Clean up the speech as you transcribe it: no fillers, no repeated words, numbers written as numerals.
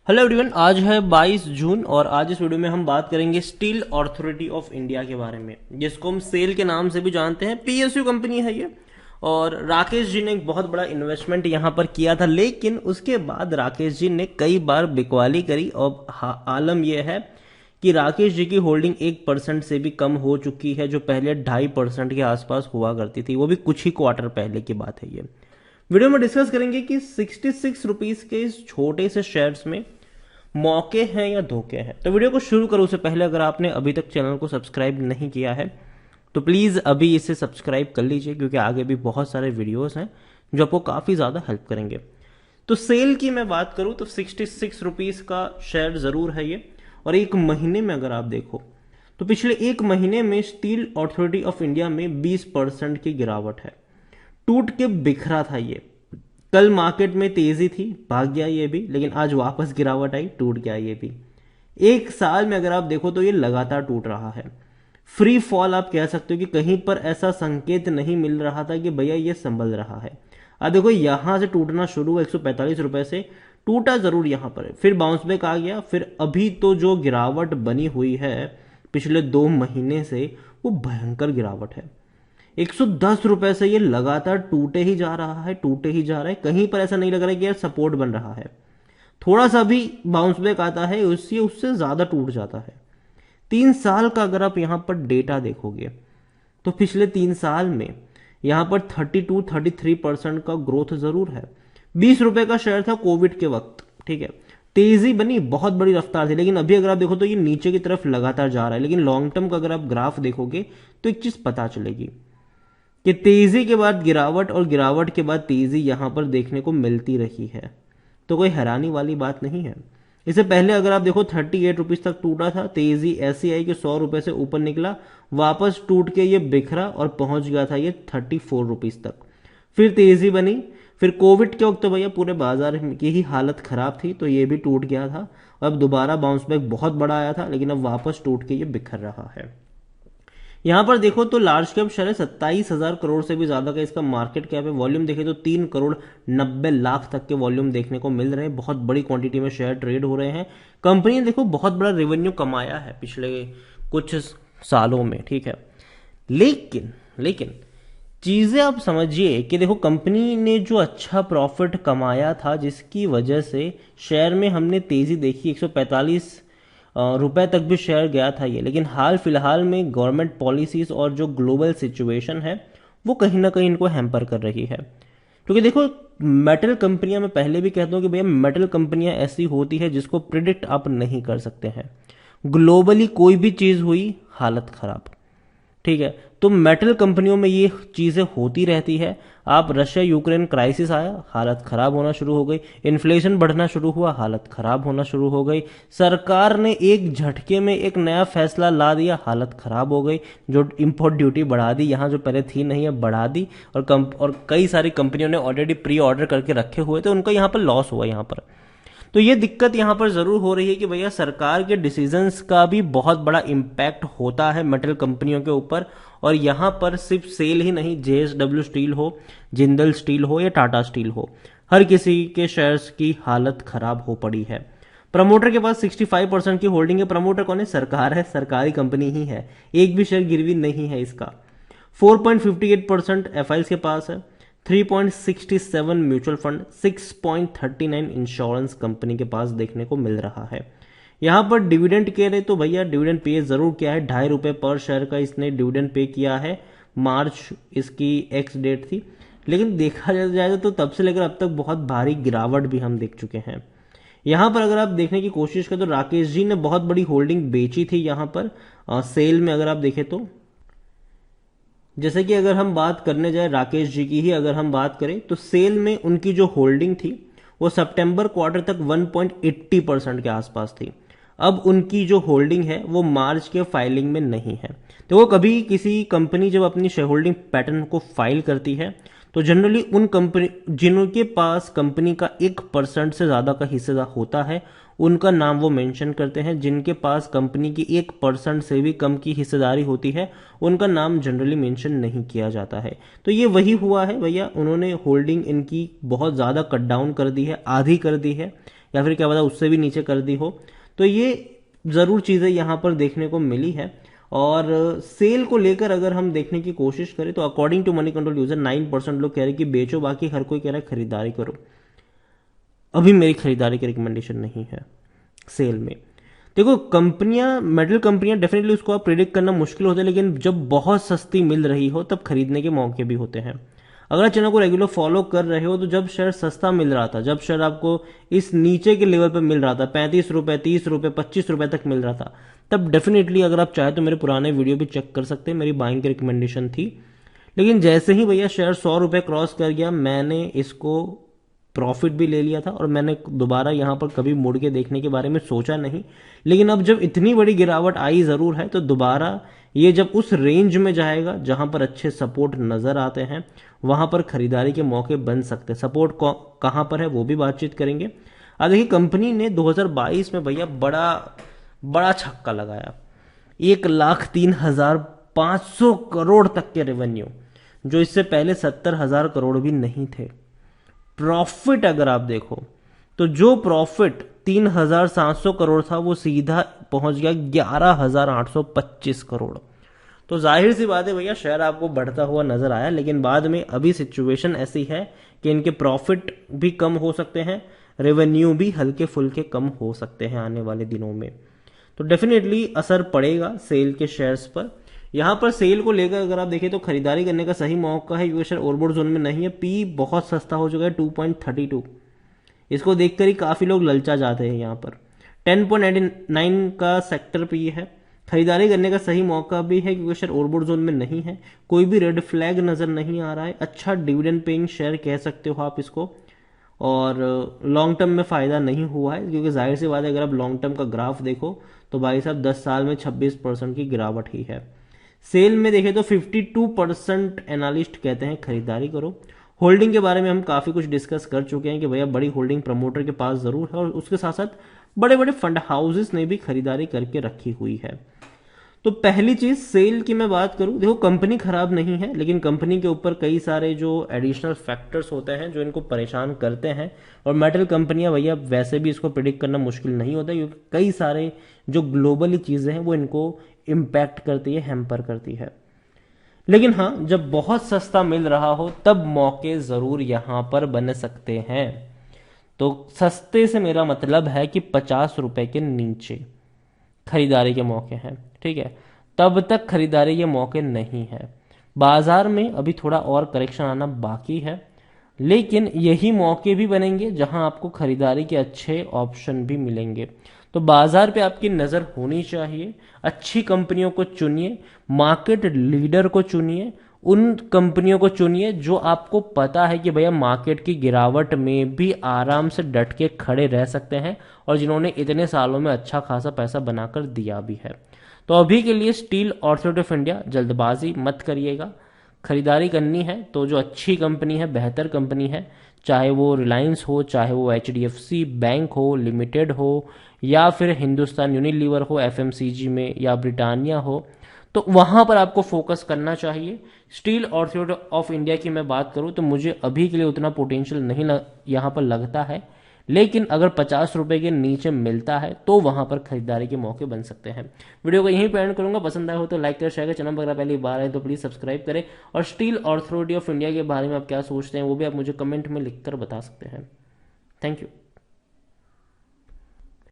Hello everyone, आज है 22 जून और आज इस वीडियो में हम बात करेंगे स्टील अथॉरिटी ऑफ इंडिया के बारे में, जिसको हम सेल के नाम से भी जानते हैं। पीएसयू कंपनी है ये। और राकेश जी ने एक बहुत बड़ा इन्वेस्टमेंट यहाँ पर किया था, लेकिन उसके बाद राकेश जी ने कई बार बिकवाली करी और आलम यह है कि राकेश जी की होल्डिंग 1% से भी कम हो चुकी है, जो पहले 2.5% के आसपास हुआ करती थी। वो भी कुछ ही क्वार्टर पहले की बात है ये। वीडियो में डिस्कस करेंगे कि 66 रुपीज के इस छोटे से शेयर्स में मौके हैं या धोखे हैं। तो वीडियो को शुरू करो उससे पहले अगर आपने अभी तक चैनल को सब्सक्राइब नहीं किया है तो प्लीज अभी इसे सब्सक्राइब कर लीजिए, क्योंकि आगे भी बहुत सारे वीडियोस हैं जो आपको काफी ज्यादा हेल्प करेंगे। तो सेल की मैं बात करूं तो 66 रुपीज का शेयर जरूर है ये। और एक महीने में अगर आप देखो तो पिछले एक महीने में स्टील अथॉरिटी ऑफ इंडिया में 20% की गिरावट है। टूट के बिखरा था ये। कल मार्केट में तेजी थी, भाग गया ये भी, लेकिन आज वापस गिरावट आई, टूट गया ये भी। एक साल में अगर आप देखो तो ये लगातार टूट रहा है। फ्री फॉल आप कह सकते हो कि कहीं पर ऐसा संकेत नहीं मिल रहा था कि भैया ये संभल रहा है। अब देखो यहां से टूटना शुरू हुआ 145 रुपए से, टूटा जरूर यहां पर, फिर बाउंस बैक आ गया। फिर अभी तो जो गिरावट बनी हुई है पिछले 2 महीने से, वो भयंकर गिरावट है। 110 रुपए से ये लगातार टूटे ही जा रहा है, टूटे ही जा रहा है। कहीं पर ऐसा नहीं लग रहा है कि यार सपोर्ट बन रहा है। थोड़ा सा भी बाउंस बैक आता है उससे ज्यादा टूट जाता है। 3 साल का अगर आप यहां पर डेटा देखोगे तो पिछले 3 साल में यहां पर 32-33% का ग्रोथ जरूर है। 20 रुपए का शेयर था कोविड के वक्त, ठीक है, तेजी बनी, बहुत बड़ी रफ्तार थी। लेकिन अभी अगर आप देखो तो ये नीचे की तरफ लगातार जा रहा है। लेकिन लॉन्ग टर्म का अगर आप ग्राफ देखोगे तो एक चीज पता चलेगी कि तेजी के बाद गिरावट और गिरावट के बाद तेजी यहां पर देखने को मिलती रही है। तो कोई हैरानी वाली बात नहीं है। इससे पहले अगर आप देखो 38 रुपीज तक टूटा था, तेजी ऐसी आई कि 100 रुपए से ऊपर निकला, वापस टूट के ये बिखरा और पहुंच गया था ये 34 रुपीज तक। फिर तेजी बनी। फिर कोविड के वक्त तो भैया पूरे बाजार की ही हालत खराब थी, तो ये भी टूट गया था। अब दोबारा बाउंस बैक बहुत बड़ा आया था, लेकिन अब वापस टूट के ये बिखर रहा है। यहां पर देखो तो लार्ज कैप शेयर है, 27,000 करोड़ से भी ज्यादा का इसका मार्केट कैप है। वॉल्यूम देखे तो 3 करोड़ 90 लाख तक के वॉल्यूम देखने को मिल रहे हैं। बहुत बड़ी क्वांटिटी में शेयर ट्रेड हो रहे हैं। कंपनी ने देखो बहुत बड़ा रेवेन्यू कमाया है पिछले कुछ सालों में, ठीक है। लेकिन चीजें आप समझिए कि देखो कंपनी ने जो अच्छा प्रॉफिट कमाया था, जिसकी वजह से शेयर में हमने तेजी देखी, 145 रुपए तक भी शेयर गया था ये। लेकिन हाल फिलहाल में गवर्नमेंट पॉलिसीज और जो ग्लोबल सिचुएशन है वो कहीं ना कहीं इनको हैम्पर कर रही है। क्योंकि देखो मेटल कंपनियां, मैं पहले भी कहता हूं कि भैया मेटल कंपनियां ऐसी होती है जिसको प्रिडिक्ट आप नहीं कर सकते हैं। ग्लोबली कोई भी चीज हुई, हालत खराब, ठीक है। तो मेटल कंपनियों में ये चीजें होती रहती है। आप रशिया यूक्रेन क्राइसिस आया, हालत खराब होना शुरू हो गई। इन्फ्लेशन बढ़ना शुरू हुआ, हालत खराब होना शुरू हो गई। सरकार ने एक झटके में एक नया फैसला ला दिया, हालत खराब हो गई। जो इंपोर्ट ड्यूटी बढ़ा दी, यहां जो पहले थी नहीं है बढ़ा दी। और कई सारी कंपनियों ने ऑलरेडी प्री ऑर्डर करके रखे हुए थे, उनका यहां पर लॉस हुआ यहां पर। तो ये दिक्कत यहां पर जरूर हो रही है कि भैया सरकार के डिसीजंस का भी बहुत बड़ा इंपैक्ट होता है मेटल कंपनियों के ऊपर। और यहां पर सिर्फ सेल ही नहीं, जेएसडब्ल्यू स्टील हो, जिंदल स्टील हो या टाटा स्टील हो, हर किसी के शेयर्स की हालत खराब हो पड़ी है। प्रमोटर के पास 65% की होल्डिंग है। प्रमोटर कौन है? सरकार है, सरकारी कंपनी ही है। एक भी शेयर गिरवी नहीं है इसका। 4.58% एफआईएल्स के पास है। 3.67 म्यूचुअल फंड, 6.39 इंश्योरेंस कंपनी के पास देखने को मिल रहा है। यहां पर डिविडेंड कह रहे तो भैया डिविडेंड पे जरूर किया है, 2.5 रुपए पर शेयर का इसने डिविडेंड पे किया है। मार्च इसकी एक्स डेट थी। लेकिन देखा जाए तो तब से लेकर अब तक बहुत भारी गिरावट भी हम देख चुके हैं। यहां पर अगर आप देखने की कोशिश करें तो राकेश जी ने बहुत बड़ी होल्डिंग बेची थी यहां पर सेल में। अगर आप देखें तो जैसे कि अगर हम बात करने जाए राकेश जी की ही अगर हम बात करें तो सेल में उनकी जो होल्डिंग थी वो सितंबर क्वार्टर तक 1.80% के आसपास थी। अब उनकी जो होल्डिंग है वो मार्च के फाइलिंग में नहीं है। तो वो कभी किसी कंपनी जब अपनी शेयर होल्डिंग पैटर्न को फाइल करती है तो जनरली उन कंपनी जिनके पास कंपनी का 1% से ज्यादा का हिस्सा होता है उनका नाम वो मेंशन करते हैं। जिनके पास कंपनी की 1% से भी कम की हिस्सेदारी होती है उनका नाम जनरली मेंशन नहीं किया जाता है। तो ये वही हुआ है भैया, उन्होंने होल्डिंग इनकी बहुत ज्यादा कट डाउन कर दी है, आधी कर दी है। या फिर क्या पता उससे भी नीचे कर दी हो। तो ये ज़रूर चीज़ें यहाँ पर देखने को मिली है। और सेल को लेकर अगर हम देखने की कोशिश करें तो according to Moneycontrol user 9% लोग कह रहे हैं कि बेचो, बाकी हर कोई कह रहा है खरीदारी करो। अभी मेरी खरीदारी की रिकमेंडेशन नहीं है सेल में। देखो कंपनियां, मेटल कंपनियां, डेफिनेटली उसको आप प्रिडिक्ट करना मुश्किल होता है, लेकिन जब बहुत सस्ती मिल रही हो तब खरीदने के मौके भी होते हैं। अगर आप चैनल को रेगुलर फॉलो कर रहे हो तो जब शेयर सस्ता मिल रहा था, जब शेयर आपको इस नीचे के लेवल पर मिल रहा था, 35 रुपए, 30 रुपए, 25 रुपए तक मिल रहा था, तब डेफिनेटली अगर आप चाहे तो मेरे पुराने वीडियो भी चेक कर सकते हैं, मेरी बाइंग की रिकमेंडेशन थी। लेकिन जैसे ही भैया शेयर 100 रुपए क्रॉस कर गया, मैंने इसको प्रॉफिट भी ले लिया था और मैंने दोबारा यहां पर कभी मुड़ के देखने के बारे में सोचा नहीं। लेकिन अब जब इतनी बड़ी गिरावट आई जरूर है, तो दोबारा ये जब उस रेंज में जाएगा जहां पर अच्छे सपोर्ट नजर आते हैं, वहां पर खरीदारी के मौके बन सकते हैं। सपोर्ट कहां पर है वो भी बातचीत करेंगे। अब देखिए कंपनी ने 2022 में भैया बड़ा बड़ा छक्का लगाया, 1,03,500 करोड़ तक के रेवेन्यू, जो इससे पहले 70,000 करोड़ भी नहीं थे। प्रॉफिट अगर आप देखो तो जो प्रॉफिट 3,700 करोड़ था वो सीधा पहुंच गया 11,825 करोड़। तो जाहिर सी बात है भैया शेयर आपको बढ़ता हुआ नजर आया, लेकिन बाद में अभी सिचुएशन ऐसी है कि इनके प्रॉफिट भी कम हो सकते हैं, रेवेन्यू भी हल्के फुल्के कम हो सकते हैं आने वाले दिनों में। तो डेफिनेटली असर पड़ेगा सेल के शेयर्स पर। यहां पर सेल को लेकर अगर आप देखें तो खरीदारी करने का सही मौका है, क्योंकि शेयर ओवरबॉट जोन में नहीं है। पी बहुत सस्ता हो चुका है, 2.32। इसको देखकर ही काफी लोग ललचा जाते हैं। यहाँ पर 10.99 का सेक्टर पी है। खरीदारी करने का सही मौका भी है क्योंकि शेयर ओवरबॉट जोन में नहीं है, कोई भी रेड फ्लैग नजर नहीं आ रहा है। अच्छा डिविडेंड पेइंग शेयर कह सकते हो आप इसको, और लॉन्ग टर्म में फायदा नहीं हुआ है, क्योंकि जाहिर सी बात है अगर आप लॉन्ग टर्म का ग्राफ देखो तो भाई साहब 10 साल में 26% की गिरावट ही है। सेल में देखें तो 52% एनालिस्ट कहते हैं खरीदारी करो। होल्डिंग के बारे में हम काफी कुछ डिस्कस कर चुके हैं कि भैया बड़ी होल्डिंग प्रमोटर के पास जरूर है, और उसके साथ साथ बड़े बड़े फंड हाउसेस ने भी खरीदारी करके रखी हुई है। तो पहली चीज सेल की मैं बात करूं, देखो कंपनी खराब नहीं है, लेकिन कंपनी के ऊपर कई सारे जो एडिशनल फैक्टर्स होते हैं जो इनको परेशान करते हैं। और मेटल कंपनियां भैया वैसे भी इसको प्रिडिक्ट करना मुश्किल नहीं होता, क्योंकि कई सारे जो ग्लोबली चीजें हैं वो इनको इम्पैक्ट करती है, हैम्पर करती है। लेकिन हाँ, जब बहुत सस्ता मिल रहा हो तब मौके जरूर यहां पर बन सकते हैं। तो सस्ते से मेरा मतलब है कि 50 रुपए के नीचे खरीदारी के मौके हैं, ठीक है। तब तक खरीदारी के मौके नहीं है। बाजार में अभी थोड़ा और करेक्शन आना बाकी है, लेकिन यही मौके भी बनेंगे जहां आपको खरीदारी के अच्छे ऑप्शन भी मिलेंगे। तो बाजार पे आपकी नजर होनी चाहिए, अच्छी कंपनियों को चुनिए, मार्केट लीडर को चुनिए, उन कंपनियों को चुनिए जो आपको पता है कि भैया मार्केट की गिरावट में भी आराम से डट के खड़े रह सकते हैं, और जिन्होंने इतने सालों में अच्छा खासा पैसा बनाकर दिया भी है। तो अभी के लिए स्टील अथॉरिटी ऑफ इंडिया, जल्दबाजी मत करिएगा। खरीदारी करनी है तो जो अच्छी कंपनी है, बेहतर कंपनी है, चाहे वो रिलायंस हो, चाहे वो HDFC बैंक हो, लिमिटेड हो, या फिर हिंदुस्तान यूनिलीवर हो एफएमसीजी में, या ब्रिटानिया हो, तो वहां पर आपको फोकस करना चाहिए। स्टील अथॉरिटी ऑफ इंडिया की मैं बात करूं तो मुझे अभी के लिए उतना पोटेंशियल नहीं यहां पर लगता है, लेकिन अगर 50 रुपए के नीचे मिलता है तो वहां पर खरीदारी के मौके बन सकते हैं। वीडियो को यहीं पे एंड करूंगा। पसंद आया हो तो लाइक करें, शेयर करें। चैनल पर अगर पहली बार आए तो प्लीज सब्सक्राइब करें, और स्टील अथॉरिटी ऑफ इंडिया के बारे में आप क्या सोचते हैं वो भी आप मुझे कमेंट में लिखकर बता सकते हैं। Thank you.